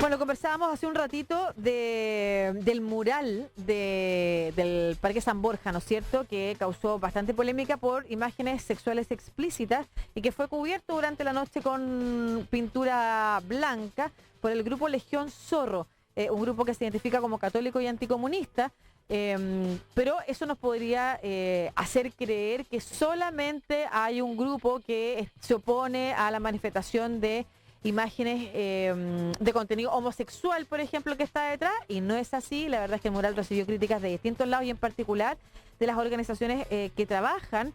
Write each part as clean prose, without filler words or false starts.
Bueno, conversábamos hace un ratito del mural del Parque San Borja, ¿no es cierto?, que causó bastante polémica por imágenes sexuales explícitas y que fue cubierto durante la noche con pintura blanca por el grupo Legión Zorro, un grupo que se identifica como católico y anticomunista. Pero eso nos podría hacer creer que solamente hay un grupo que se opone a la manifestación de imágenes de contenido homosexual, por ejemplo, que está detrás, y no es así. La verdad es que el mural recibió críticas de distintos lados y en particular de las organizaciones que trabajan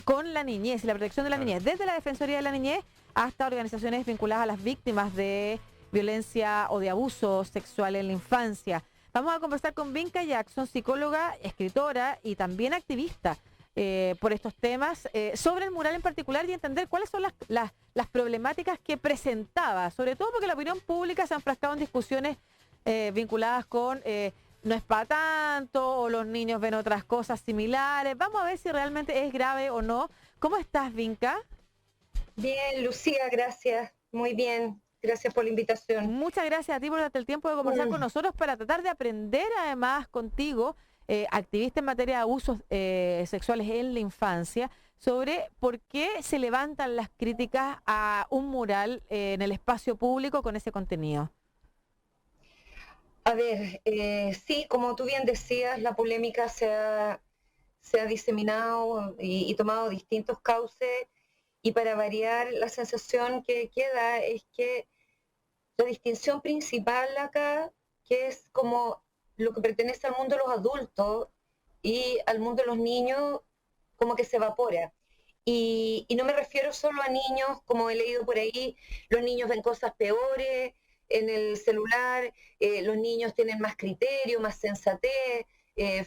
con la niñez y la protección de la niñez, desde la Defensoría de la Niñez hasta organizaciones vinculadas a las víctimas de violencia o de abuso sexual en la infancia. Vamos a conversar con Vinca Jackson, psicóloga, escritora y también activista por estos temas, sobre el mural en particular y entender cuáles son las problemáticas que presentaba, sobre todo porque la opinión pública se ha enfrascado en discusiones vinculadas con no es para tanto, o los niños ven otras cosas similares. Vamos a ver si realmente es grave o no. ¿Cómo estás, Vinca? Bien, Lucía, gracias. Muy bien. Gracias por la invitación. Muchas gracias a ti por darte el tiempo de conversar con nosotros para tratar de aprender además contigo, activista en materia de abusos sexuales en la infancia, sobre por qué se levantan las críticas a un mural en el espacio público con ese contenido. A ver, sí, como tú bien decías, la polémica se ha diseminado y tomado distintos cauces, y para variar, la sensación que queda es que la distinción principal acá, que es como lo que pertenece al mundo de los adultos y al mundo de los niños, como que se evapora. Y no me refiero solo a niños, como he leído por ahí, los niños ven cosas peores en el celular, los niños tienen más criterio, más sensatez, eh,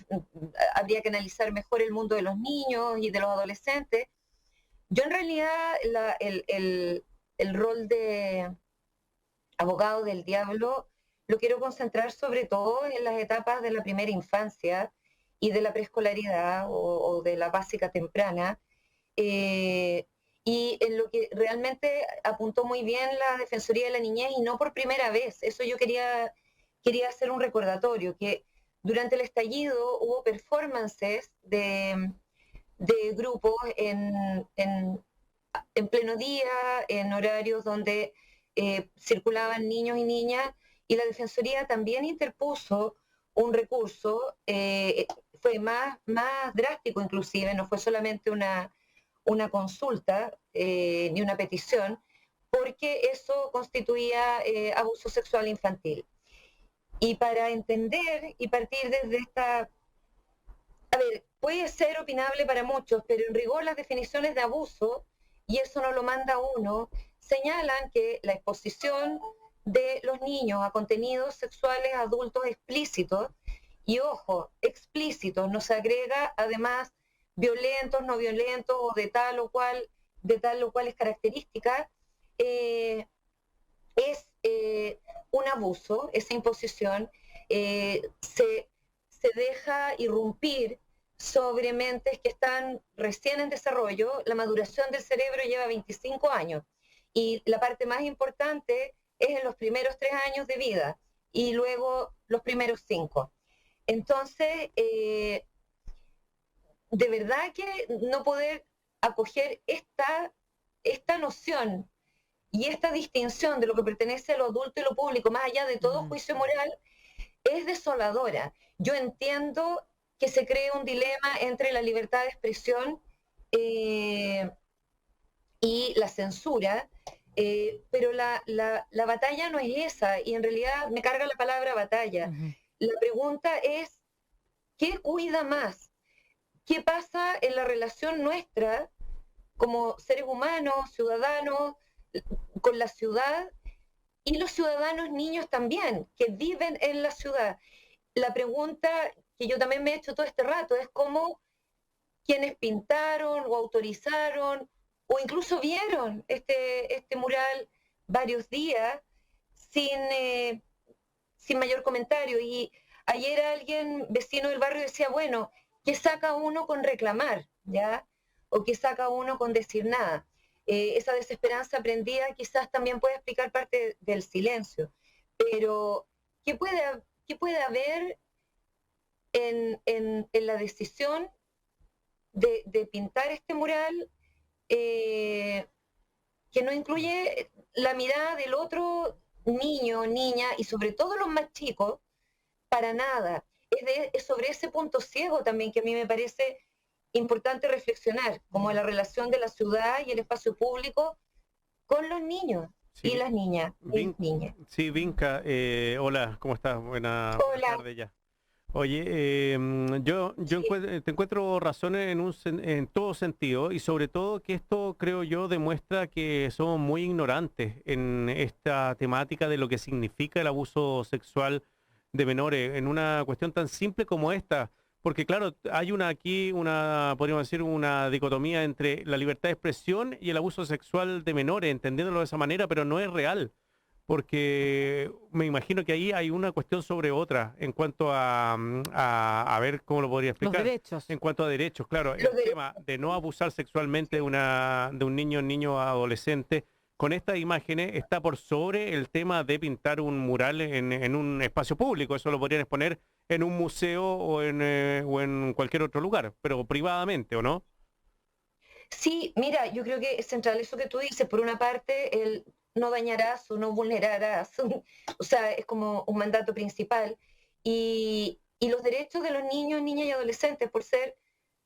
habría que analizar mejor el mundo de los niños y de los adolescentes. Yo en realidad el rol de abogado del diablo lo quiero concentrar sobre todo en las etapas de la primera infancia y de la preescolaridad o de la básica temprana, eh, y en lo que realmente apuntó muy bien la Defensoría de la Niñez, y no por primera vez. Eso yo quería hacer un recordatorio, que durante el estallido hubo performances de grupos en pleno día, en horarios donde circulaban niños y niñas, y la Defensoría también interpuso un recurso. Fue más drástico inclusive, no fue solamente una consulta ni una petición, porque eso constituía abuso sexual infantil. Y para entender y partir desde esta... A ver, puede ser opinable para muchos, pero en rigor las definiciones de abuso, y eso no lo manda uno, señalan que la exposición de los niños a contenidos sexuales adultos explícitos, y ojo, explícitos, nos agrega además violentos, no violentos, o de tal o cuales características, es un abuso. Esa imposición se deja irrumpir sobre mentes que están recién en desarrollo. La maduración del cerebro lleva 25 años, y la parte más importante es en los primeros 3 años de vida y luego los primeros 5. Entonces, de verdad que no poder acoger esta noción y esta distinción de lo que pertenece a lo adulto y lo público, más allá de todo juicio moral, es desoladora. Yo entiendo que se cree un dilema entre la libertad de expresión eh, y la censura, pero la batalla no es esa, y en realidad me carga la palabra batalla. La pregunta es, ¿qué cuida más? ¿Qué pasa en la relación nuestra como seres humanos, ciudadanos, con la ciudad, y los ciudadanos niños también, que viven en la ciudad? La pregunta que yo también me he hecho todo este rato es cómo quienes pintaron o autorizaron o incluso vieron este mural varios días sin, sin mayor comentario. Y ayer alguien, vecino del barrio, decía, bueno, ¿qué saca uno con reclamar? ¿Ya? ¿O qué saca uno con decir nada? Esa desesperanza aprendida quizás también puede explicar parte del silencio. Pero, qué puede haber en la decisión de pintar este mural que no incluye la mirada del otro niño, niña y sobre todo los más chicos, para nada? Es sobre ese punto ciego también que a mí me parece importante reflexionar, como la relación de la ciudad y el espacio público con los niños y Sí, las niñas y niñas. sí, Vinca, hola, ¿cómo estás? Buena Hola, tarde ya. Oye, sí, te encuentro razón en todo sentido y sobre todo que esto, creo yo, demuestra que somos muy ignorantes en esta temática de lo que significa el abuso sexual de menores en una cuestión tan simple como esta. Porque claro, hay podríamos decir, una dicotomía entre la libertad de expresión y el abuso sexual de menores, entendiéndolo de esa manera, pero no es real porque me imagino que ahí hay una cuestión sobre otra en cuanto a ver cómo lo podría Los explicar. derechos. En cuanto a derechos, claro, los el tema derechos, de no abusar sexualmente sí. de un niño adolescente, con estas imágenes está por sobre el tema de pintar un mural en un espacio público. Eso lo podrían exponer en un museo o en cualquier otro lugar, pero privadamente, ¿o no? Sí, mira, yo creo que es central eso que tú dices. Por una parte, el no dañarás o no vulnerarás, o sea, es como un mandato principal. Y los derechos de los niños, niñas y adolescentes, por ser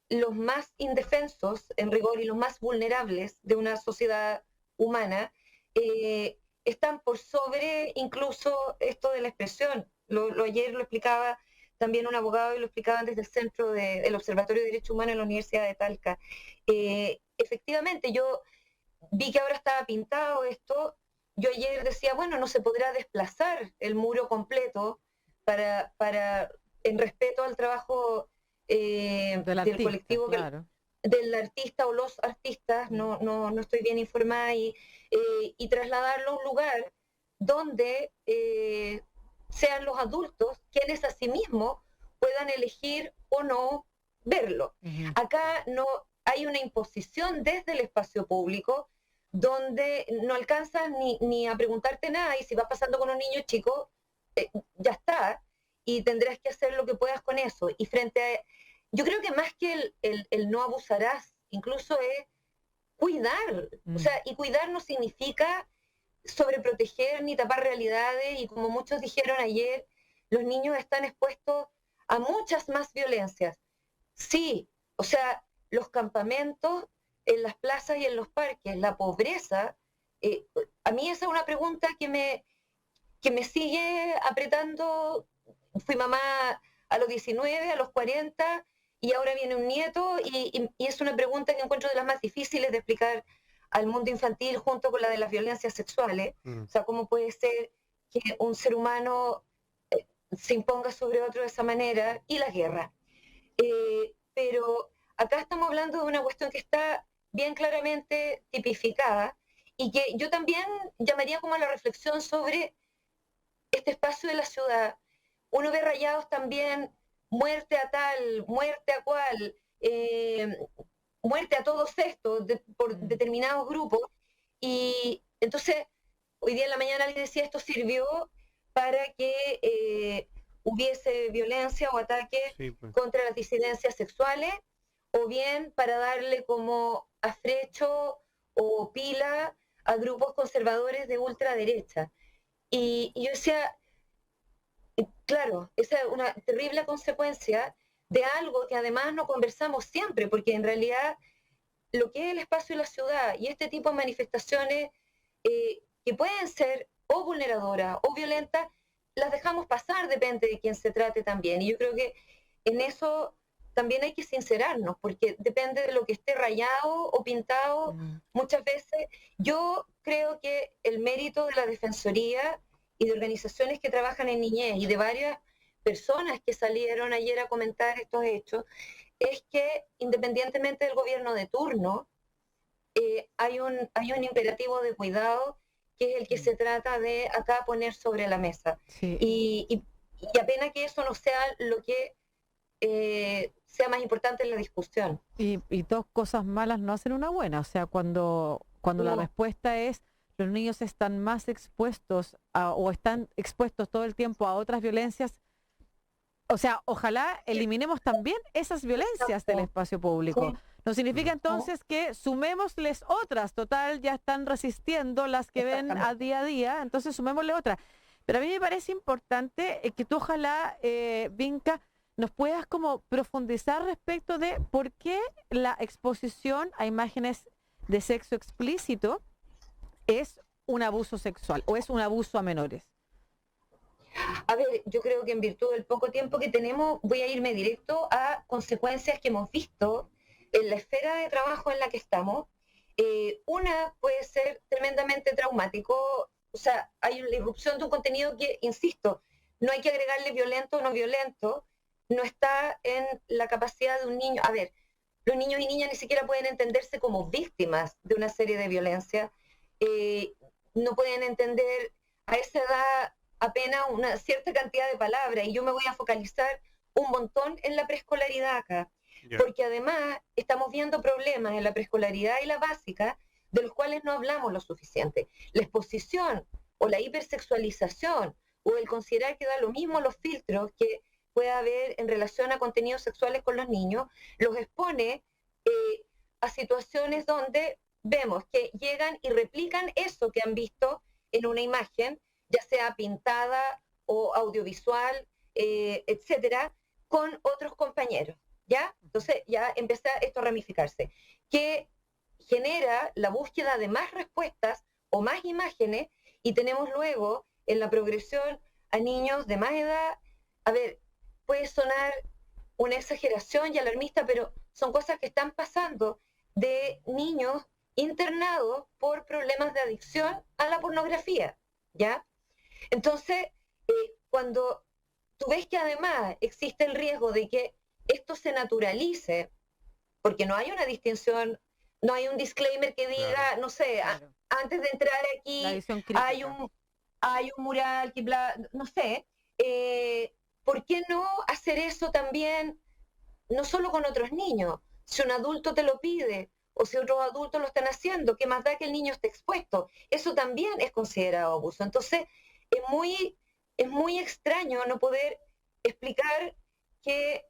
los más indefensos en rigor y los más vulnerables de una sociedad humana, están por sobre incluso esto de la expresión. Ayer lo explicaba también un abogado y lo explicaban desde el centro del Observatorio de Derechos Humanos en la Universidad de Talca. Efectivamente, yo vi que ahora estaba pintado esto. Yo ayer decía, bueno, no se podrá desplazar el muro completo para en respeto al trabajo Del del artista, colectivo claro. del artista o los artistas, no estoy bien informada, y trasladarlo a un lugar donde sean los adultos quienes a sí mismos puedan elegir o no verlo. Ujú. Acá no hay una imposición desde el espacio público donde no alcanzas ni a preguntarte nada y si vas pasando con un niño chico, ya está, y tendrás que hacer lo que puedas con eso. Y frente a, yo creo que más que el no abusarás, incluso es cuidar. O Mm. sea, y cuidar no significa sobreproteger ni tapar realidades, y como muchos dijeron ayer, los niños están expuestos a muchas más violencias. Sí, o sea, los campamentos en las plazas y en los parques, la pobreza, eh, a mí esa es una pregunta que me sigue apretando. Fui mamá a los 19, a los 40, y ahora viene un nieto, y es una pregunta que encuentro de las más difíciles de explicar al mundo infantil junto con la de las violencias sexuales. Mm. O sea, ¿cómo puede ser que un ser humano se imponga sobre otro de esa manera? Y la guerra. Pero acá estamos hablando de una cuestión que está bien claramente tipificada y que yo también llamaría como a la reflexión sobre este espacio de la ciudad. Uno ve rayados también muerte a tal, muerte a cual, muerte a todos estos por Mm. determinados grupos. Y entonces, hoy día en la mañana alguien decía, esto sirvió para que hubiese violencia o ataque Sí, pues. contra las disidencias sexuales, o bien para darle como afrecho o pila a grupos conservadores de ultraderecha. Y yo decía, claro, esa es una terrible consecuencia de algo que además no conversamos siempre, porque en realidad lo que es el espacio de la ciudad y este tipo de manifestaciones que pueden ser o vulneradoras o violentas, las dejamos pasar, depende de quién se trate también. Y yo creo que en eso también hay que sincerarnos, porque depende de lo que esté rayado o pintado. Mm. Muchas veces yo creo que el mérito de la Defensoría y de organizaciones que trabajan en niñez y de varias personas que salieron ayer a comentar estos hechos, es que independientemente del gobierno de turno, hay un imperativo de cuidado que es el que Mm. se trata de acá poner sobre la mesa. Sí. Y apenas que eso no sea lo que sea más importante en la discusión. Y dos cosas malas no hacen una buena. O sea, cuando la No, respuesta es los niños están más expuestos o están expuestos todo el tiempo a otras violencias. O sea, ojalá eliminemos también esas violencias del espacio público. Sí. No significa No, entonces que sumémosles otras, total, ya están resistiendo las que ven exactamente. a día, entonces sumémosle otras. Pero a mí me parece importante que tú ojalá, Vinca, nos puedas como profundizar respecto de por qué la exposición a imágenes de sexo explícito es un abuso sexual o es un abuso a menores. A ver, yo creo que en virtud del poco tiempo que tenemos, voy a irme directo a consecuencias que hemos visto en la esfera de trabajo en la que estamos. Una puede ser tremendamente traumático, o sea, hay una irrupción de un contenido que, insisto, no hay que agregarle violento o no violento, no está en la capacidad de un niño. A ver, los niños y niñas ni siquiera pueden entenderse como víctimas de una serie de violencia, eh, no pueden entender a esa edad apenas una cierta cantidad de palabras, y yo me voy a focalizar un montón en la preescolaridad acá, Ya. porque además estamos viendo problemas en la preescolaridad y la básica de los cuales no hablamos lo suficiente. La exposición o la hipersexualización o el considerar que da lo mismo los filtros que pueda haber en relación a contenidos sexuales con los niños, los expone a situaciones donde vemos que llegan y replican eso que han visto en una imagen, ya sea pintada o audiovisual, etcétera, con otros compañeros, ¿ya? Entonces ya empieza esto a ramificarse, que genera la búsqueda de más respuestas o más imágenes, y tenemos luego en la progresión a niños de más edad. A ver, puede sonar una exageración y alarmista, pero son cosas que están pasando, de niños internados por problemas de adicción a la pornografía, ¿ya? Entonces, cuando tú ves que además existe el riesgo de que esto se naturalice, porque no hay una distinción, no hay un disclaimer que diga, Claro. no sé, Claro. antes de entrar La aquí visión hay crítica. un mural, que bla, no sé, ¿por qué no hacer eso también, no solo con otros niños? Si un adulto te lo pide, o si otros adultos lo están haciendo, ¿qué más da que el niño esté expuesto? Eso también es considerado abuso. Entonces, es muy extraño no poder explicar que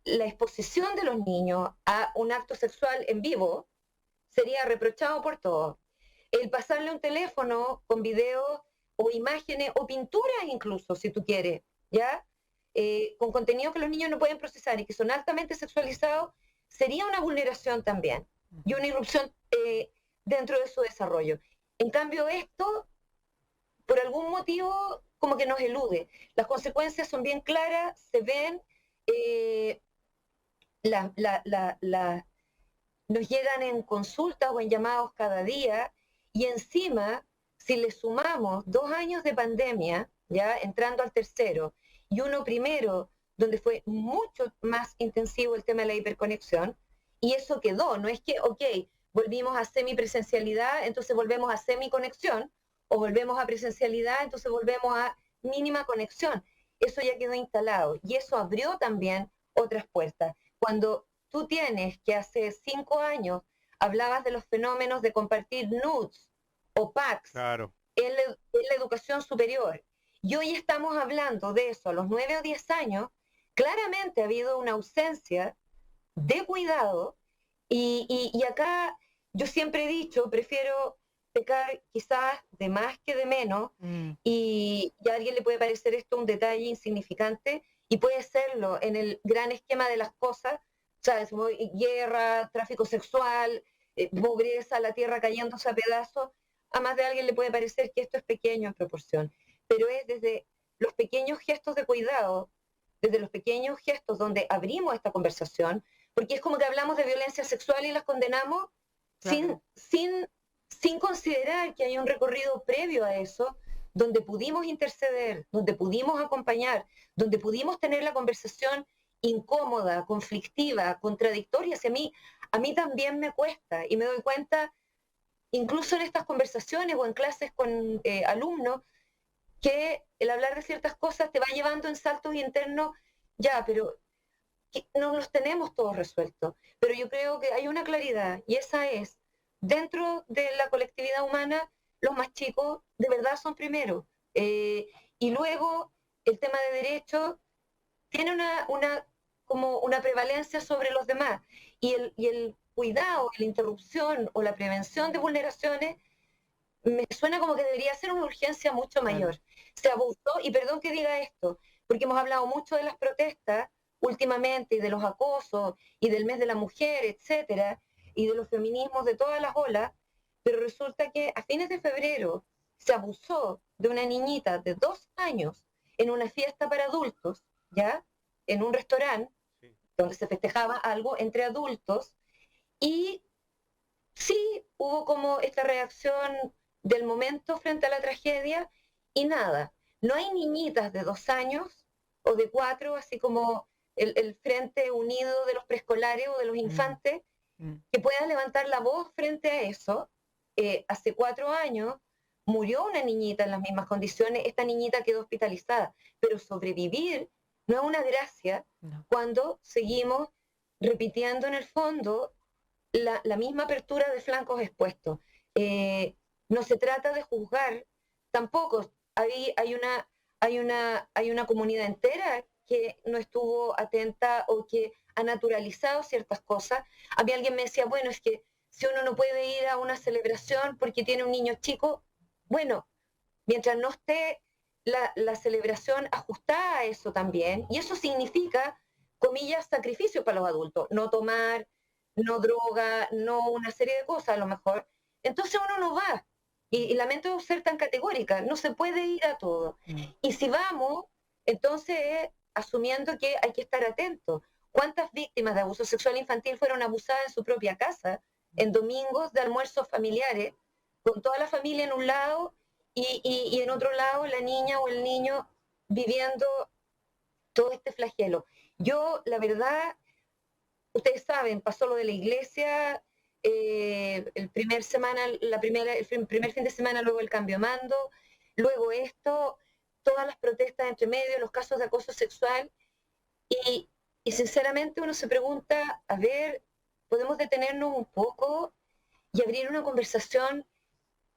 la exposición de los niños a un acto sexual en vivo sería reprochado por todos. El pasarle un teléfono con videos o imágenes o pinturas incluso, si tú quieres, ¿ya? Con contenido que los niños no pueden procesar y que son altamente sexualizados, sería una vulneración también y una irrupción dentro de su desarrollo. En cambio, esto, por algún motivo, como que nos elude. Las consecuencias son bien claras, se ven, eh, la, la, la, nos llegan en consultas o en llamados cada día, y encima, si le sumamos 2 años de pandemia, ya entrando al tercero, y uno primero, donde fue mucho más intensivo el tema de la hiperconexión, y eso quedó, no es que, ok, volvimos a semipresencialidad, entonces volvemos a semiconexión, o volvemos a presencialidad, entonces volvemos a mínima conexión. Eso ya quedó instalado, y eso abrió también otras puertas. Cuando tú tienes que hace 5 años hablabas de los fenómenos de compartir nudes o packs Claro. en la educación superior, y hoy estamos hablando de eso a los 9 o 10 años, claramente ha habido una ausencia de cuidado, y acá yo siempre he dicho, prefiero pecar quizás de más que de menos, Mm. y a alguien le puede parecer esto un detalle insignificante, y puede serlo en el gran esquema de las cosas, ¿sabes? Como guerra, tráfico sexual, pobreza, la tierra cayéndose a pedazos. A más de alguien le puede parecer que esto es pequeño en proporción, pero es desde los pequeños gestos de cuidado, desde los pequeños gestos donde abrimos esta conversación, porque es como que hablamos de violencia sexual y las condenamos Claro. sin considerar que hay un recorrido previo a eso, donde pudimos interceder, donde pudimos acompañar, donde pudimos tener la conversación incómoda, conflictiva, contradictoria. A mí también me cuesta, y me doy cuenta, incluso en estas conversaciones o en clases con alumnos, que el hablar de ciertas cosas te va llevando en saltos internos, ya, pero no los tenemos todos resueltos. Pero yo creo que hay una claridad, y esa es, dentro de la colectividad humana, los más chicos de verdad son primero. Y luego el tema de derechos tiene como una prevalencia sobre los demás. Y el cuidado, la interrupción o la prevención de vulneraciones me suena como que debería ser una urgencia mucho mayor. Se abusó, y perdón que diga esto, porque hemos hablado mucho de las protestas últimamente y de los acosos y del mes de la mujer, etcétera, y de los feminismos de todas las olas, pero resulta que a fines de febrero se abusó de una niñita de 2 años en una fiesta para adultos, ¿ya? En un restaurante donde se festejaba algo entre adultos, y sí hubo como esta reacción del momento frente a la tragedia, y nada, no hay niñitas de 2 años o de 4, así como el Frente Unido de los preescolares o de los infantes, que puedan levantar la voz frente a eso. Hace 4 años murió una niñita en las mismas condiciones, esta niñita quedó hospitalizada, pero sobrevivir no es una gracia cuando seguimos repitiendo en el fondo la misma apertura de flancos expuestos. No se trata de juzgar, tampoco. Hay una comunidad entera que no estuvo atenta o que ha naturalizado ciertas cosas. A mí alguien me decía, bueno, es que si uno no puede ir a una celebración porque tiene un niño chico, bueno, mientras no esté la celebración ajustada a eso también, y eso significa, comillas, sacrificio para los adultos, no tomar, no droga, no una serie de cosas a lo mejor, entonces uno no va. Y lamento ser tan categórica, no se puede ir a todo. Y si vamos, entonces asumiendo que hay que estar atentos. ¿Cuántas víctimas de abuso sexual infantil fueron abusadas en su propia casa, en domingos de almuerzos familiares, con toda la familia en un lado y en otro lado la niña o el niño viviendo todo este flagelo? Yo, la verdad, ustedes saben, pasó lo de la iglesia, el primer fin de semana, luego el cambio de mando, luego esto, todas las protestas entre medio, los casos de acoso sexual, y sinceramente uno se pregunta, a ver, ¿podemos detenernos un poco y abrir una conversación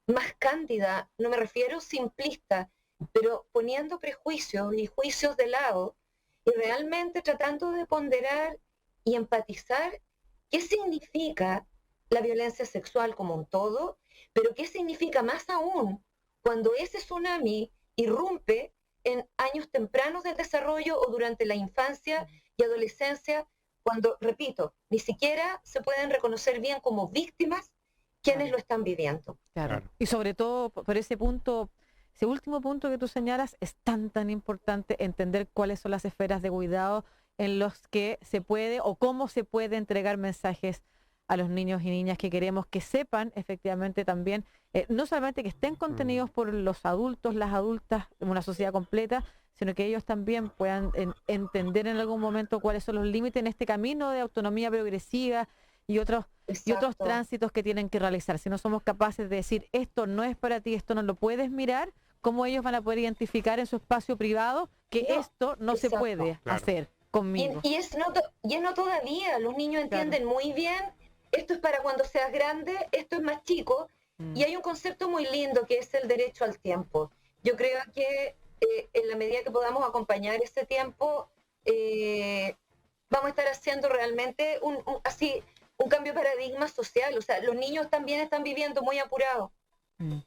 más cándida? No me refiero simplista, pero poniendo prejuicios y juicios de lado y realmente tratando de ponderar y empatizar qué significa la violencia sexual como un todo, pero qué significa más aún cuando ese tsunami irrumpe en años tempranos del desarrollo o durante la infancia y adolescencia, cuando, repito, ni siquiera se pueden reconocer bien como víctimas quienes lo están viviendo. Claro. Y sobre todo por ese punto, ese último punto que tú señalas, es tan importante entender cuáles son las esferas de cuidado en los que se puede o cómo se puede entregar mensajes a los niños y niñas que queremos que sepan efectivamente también, no solamente que estén contenidos por los adultos, las adultas, una sociedad completa, sino que ellos también puedan entender en algún momento cuáles son los límites en este camino de autonomía progresiva y otros tránsitos que tienen que realizar. Si no somos capaces de decir, esto no es para ti, esto no lo puedes mirar, ¿cómo ellos van a poder identificar en su espacio privado que esto no se puede hacer conmigo? Y es no todavía, los niños entienden muy bien, esto es para cuando seas grande, esto es más chico, y hay un concepto muy lindo que es el derecho al tiempo. Yo creo que en la medida que podamos acompañar ese tiempo, vamos a estar haciendo realmente un cambio de paradigma social. O sea, los niños también están viviendo muy apurados.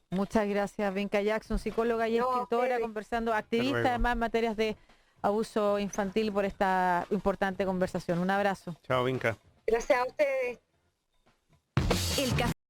Muchas gracias, Vinca Jackson, psicóloga y escritora, conversando, activista además en materias de abuso infantil, por esta importante conversación. Un abrazo. Chao, Vinca. Gracias a ustedes.